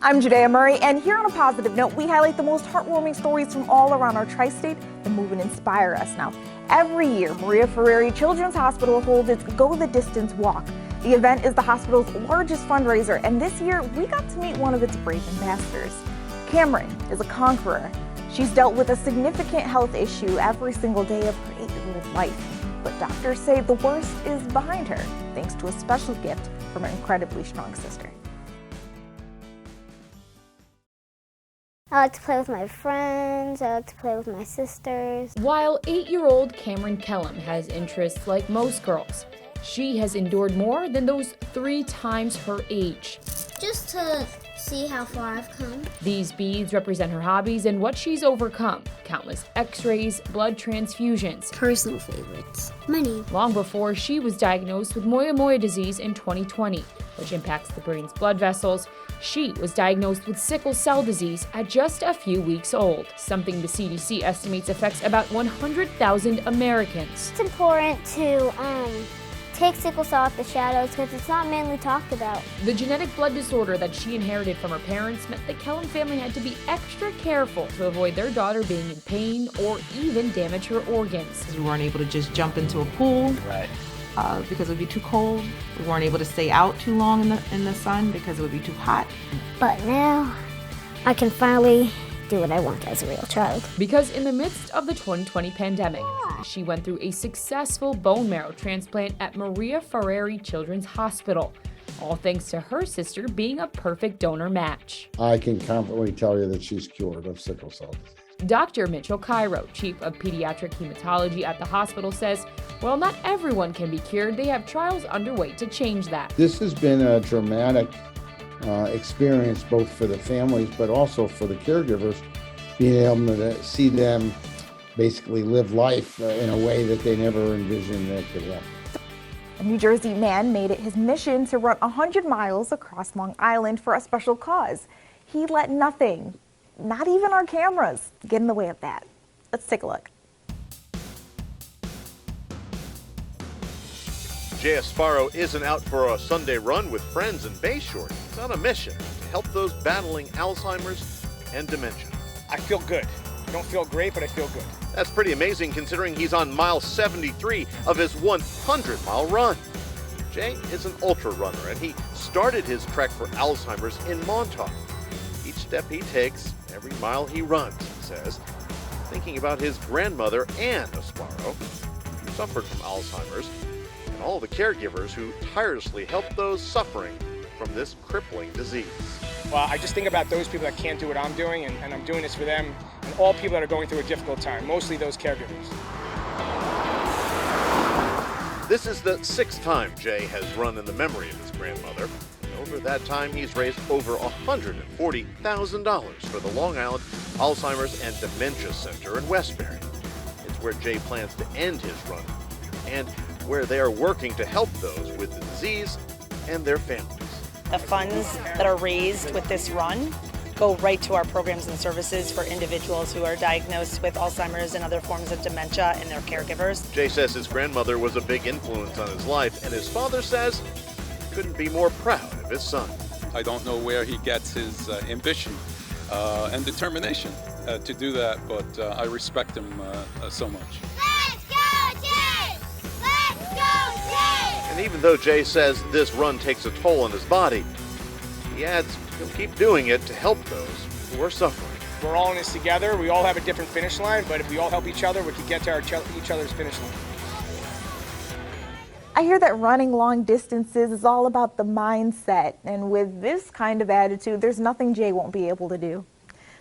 I'm Judea Murray, and here on a positive note, we highlight the most heartwarming stories from all around our tri-state that move and inspire us. Now, every year, Maria Ferrari Children's Hospital holds its Go the Distance Walk. The event is the hospital's largest fundraiser, and this year, we got to meet one of its brave ambassadors. Cameron is a conqueror. She's dealt with a significant health issue every single day of her 8-year-old life. But doctors say the worst is behind her, thanks to a special gift from her incredibly strong sister. I like to play with my friends, I like to play with my sisters. While 8-year-old Cameron Kellum has interests like most girls, she has endured more than those 3 times her age. Just to see how far I've come. These beads represent her hobbies and what she's overcome. Countless x-rays, blood transfusions. Personal favorites. Money. Long before she was diagnosed with Moyamoya disease in 2020, which impacts the brain's blood vessels, she was diagnosed with Sickle Cell Disease at just a few weeks old, something the CDC estimates affects about 100,000 Americans. It's important to take sickle cell off the shadows because it's not mainly talked about. The genetic blood disorder that she inherited from her parents meant the Kellum family had to be extra careful to avoid their daughter being in pain or even damage her organs. We weren't able to just jump into a pool. Right. Because it would be too cold. We weren't able to stay out too long in the sun because it would be too hot. But now I can finally do what I want as a real child. Because in the midst of the 2020 pandemic, she went through a successful bone marrow transplant at Maria Ferrari Children's Hospital, all thanks to her sister being a perfect donor match. I can confidently tell you that she's cured of sickle cell disease. Dr. Mitchell Cairo, chief of pediatric hematology at the hospital, says, while not everyone can be cured, they have trials underway to change that. This has been a dramatic experience both for the families but also for the caregivers, being able to see them basically live life in a way that they never envisioned they could have. A New Jersey man made it his mission to run 100 miles across Long Island for a special cause. He let nothing, not even our cameras, get in the way of that. Let's take a look. Jay Sparrow isn't out for a Sunday run with friends in Bayshore. He's on a mission to help those battling Alzheimer's and dementia. I feel good. I don't feel great, but I feel good. That's pretty amazing considering he's on mile 73 of his 100-mile run. Jay is an ultra runner, and he started his trek for Alzheimer's in Montauk. Each step he takes, every mile he runs, he says, thinking about his grandmother, Ann Sparrow, who suffered from Alzheimer's, and all the caregivers who tirelessly help those suffering from this crippling disease. Well, I just think about those people that can't do what I'm doing, and I'm doing this for them, and all people that are going through a difficult time, mostly those caregivers. This is the 6th time Jay has run in the memory of his grandmother. And over that time, he's raised over $140,000 for the Long Island Alzheimer's and Dementia Center in Westbury. It's where Jay plans to end his run, and where they are working to help those with the disease and their families. The funds that are raised with this run go right to our programs and services for individuals who are diagnosed with Alzheimer's and other forms of dementia and their caregivers. Jay says his grandmother was a big influence on his life, and his father says he couldn't be more proud of his son. I don't know where he gets his ambition and determination to do that, but I respect him so much. Let's go, Jay! Let's go, Jay! And even though Jay says this run takes a toll on his body, he adds he'll keep doing it to help those who are suffering. We're all in this together. We all have a different finish line, but if we all help each other, we can get to each other's finish line. I hear that running long distances is all about the mindset, and with this kind of attitude, there's nothing Jay won't be able to do.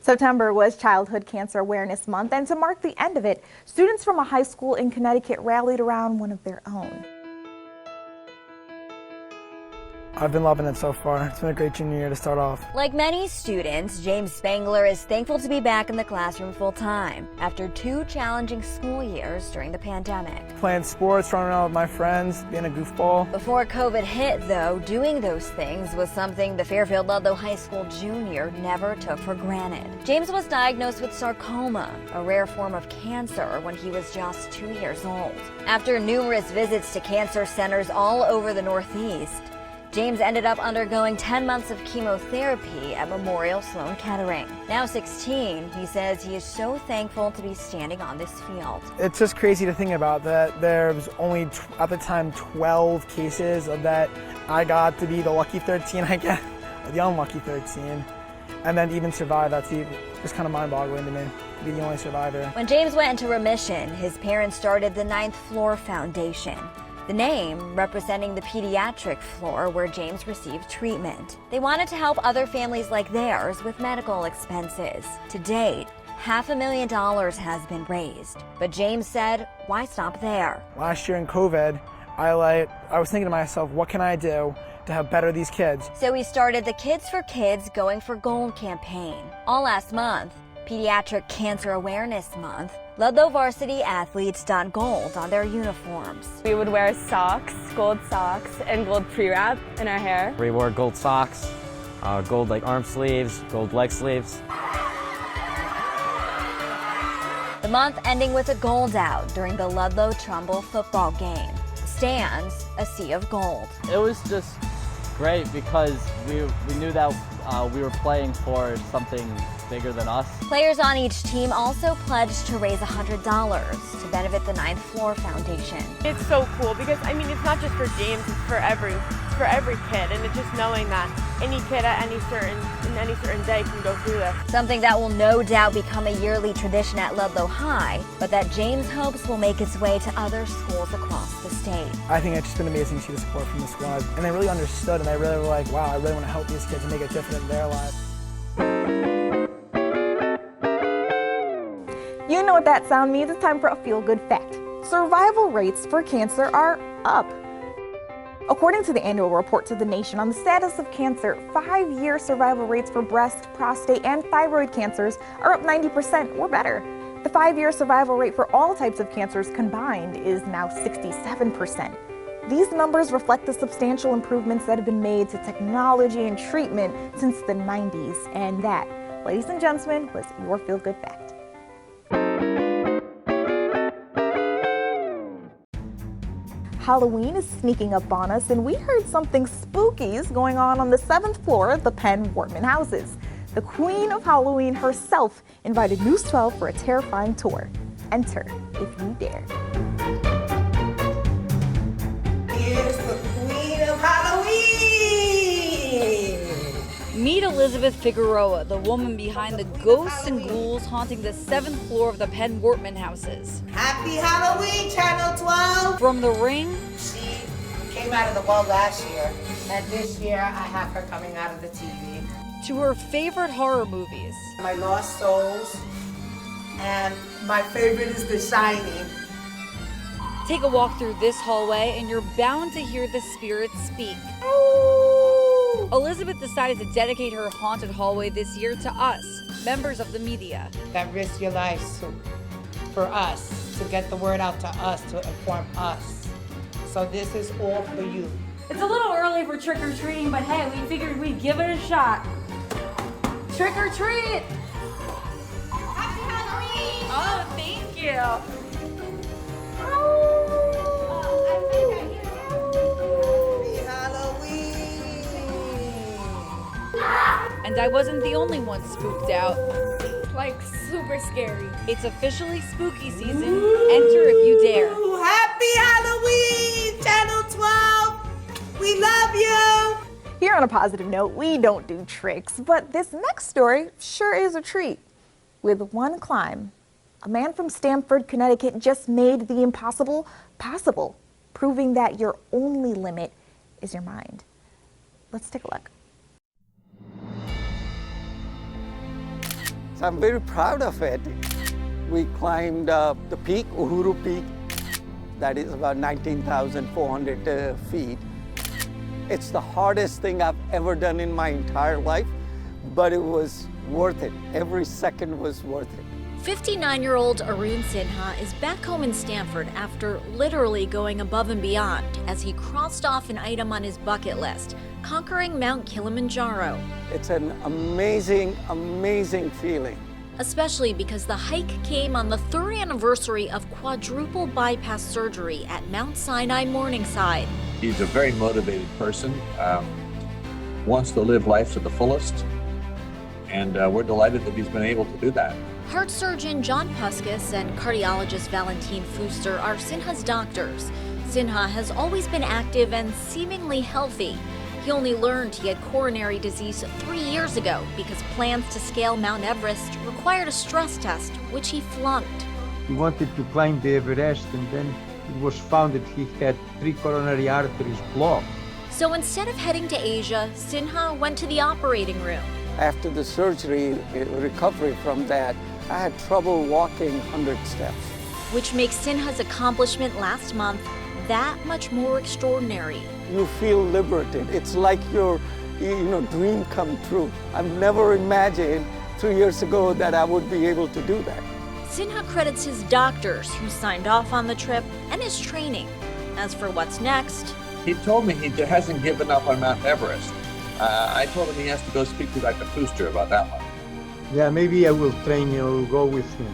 September was Childhood Cancer Awareness Month, and to mark the end of it, students from a high school in Connecticut rallied around one of their own. I've been loving it so far. It's been a great junior year to start off. Like many students, James Spengler is thankful to be back in the classroom full-time after 2 challenging school years during the pandemic. Playing sports, running around with my friends, being a goofball. Before COVID hit, though, doing those things was something the Fairfield-Ludlow High School junior never took for granted. James was diagnosed with sarcoma, a rare form of cancer, when he was just 2 years old. After numerous visits to cancer centers all over the Northeast, James ended up undergoing 10 months of chemotherapy at Memorial Sloan Kettering. Now 16, he says he is so thankful to be standing on this field. It's just crazy to think about that there was only, at the time, 12 cases of that. I got to be the lucky 13, I guess, or the unlucky 13. And then to even survive, that's just kind of mind-boggling to me, to be the only survivor. When James went into remission, his parents started the 9th Floor Foundation, the name representing the pediatric floor where James received treatment. They wanted to help other families like theirs with medical expenses. To date, $500,000 has been raised. But James said, why stop there? Last year in COVID, I was thinking to myself, what can I do to help better these kids? So he started the Kids for Kids Going for Gold campaign. All last month, Pediatric Cancer Awareness Month, Ludlow varsity athletes donned gold on their uniforms. We would wear socks, gold socks, and gold pre-wrap in our hair. We wore gold socks, gold arm sleeves, gold leg sleeves. The month ending with a gold out during the Ludlow-Trumbull football game. Stands a sea of gold. It was just great because we knew that we were playing for something bigger than us. Players on each team also pledged to raise $100 to benefit the 9th Floor Foundation. It's so cool because, I mean, it's not just for James, it's for every kid, and it's just knowing that any kid at any certain day can go through this. Something that will no doubt become a yearly tradition at Ludlow High, but that James hopes will make its way to other schools across the state. I think it's just been amazing to see the support from the squad. And they really understood, and they really were like, wow, I really want to help these kids and make a difference in their lives. You know what that sound means. It's time for a feel-good fact. Survival rates for cancer are up. According to the annual report to the nation on the status of cancer, 5-year survival rates for breast, prostate, and thyroid cancers are up 90% or better. The 5-year survival rate for all types of cancers combined is now 67%. These numbers reflect the substantial improvements that have been made to technology and treatment since the 90s. And that, ladies and gentlemen, was your feel-good fact. Halloween is sneaking up on us, and we heard something spooky is going on the 7th floor of the Penn Wortman houses. The Queen of Halloween herself invited News 12 for a terrifying tour. Enter if you dare. Here's the Queen of Halloween! Meet Elizabeth Figueroa, the woman behind the ghosts and ghouls haunting the 7th floor of the Penn Wortman houses. Happy Halloween, Channel 12! From The Ring, she came out of the wall last year, and this year I have her coming out of the TV. To her favorite horror movies. My Lost Souls, and my favorite is The Shining. Take a walk through this hallway and you're bound to hear the spirits speak. Elizabeth decided to dedicate her haunted hallway this year to us, members of the media. That risk your lives for us, to get the word out to us, to inform us. So this is all for you. It's a little early for trick-or-treating, but hey, we figured we'd give it a shot. Trick or treat! Happy Halloween! Oh, thank you. And I wasn't the only one spooked out. Like, super scary. It's officially spooky season. Enter if you dare. Happy Halloween, Channel 12! We love you! Here on a positive note, we don't do tricks, but this next story sure is a treat. With one climb, a man from Stamford, Connecticut just made the impossible possible, proving that your only limit is your mind. Let's take a look. So I'm very proud of it. We climbed the peak, Uhuru Peak, that is about 19,400 feet. It's the hardest thing I've ever done in my entire life, but it was worth it. Every second was worth it. 59-year-old Arun Sinha is back home in Stamford after literally going above and beyond as he crossed off an item on his bucket list, conquering Mount Kilimanjaro. It's an amazing, amazing feeling. Especially because the hike came on the 3rd anniversary of quadruple bypass surgery at Mount Sinai Morningside. He's a very motivated person, wants to live life to the fullest, and we're delighted that he's been able to do that. Heart surgeon John Puskas and cardiologist Valentin Fuster are Sinha's doctors. Sinha has always been active and seemingly healthy. He only learned he had coronary disease 3 years ago because plans to scale Mount Everest required a stress test, which he flunked. He wanted to climb the Everest, and then it was found that he had 3 coronary arteries blocked. So instead of heading to Asia, Sinha went to the operating room. After the surgery, recovery from that, I had trouble walking 100 steps. Which makes Sinha's accomplishment last month that much more extraordinary. You feel liberated. It's like your dream come true. I've never imagined 3 years ago that I would be able to do that. Sinha credits his doctors who signed off on the trip and his training. As for what's next, He told me he hasn't given up on Mount Everest. I told him he has to go speak to Dr. Fuster about that one. Yeah, maybe I will train you, go with him.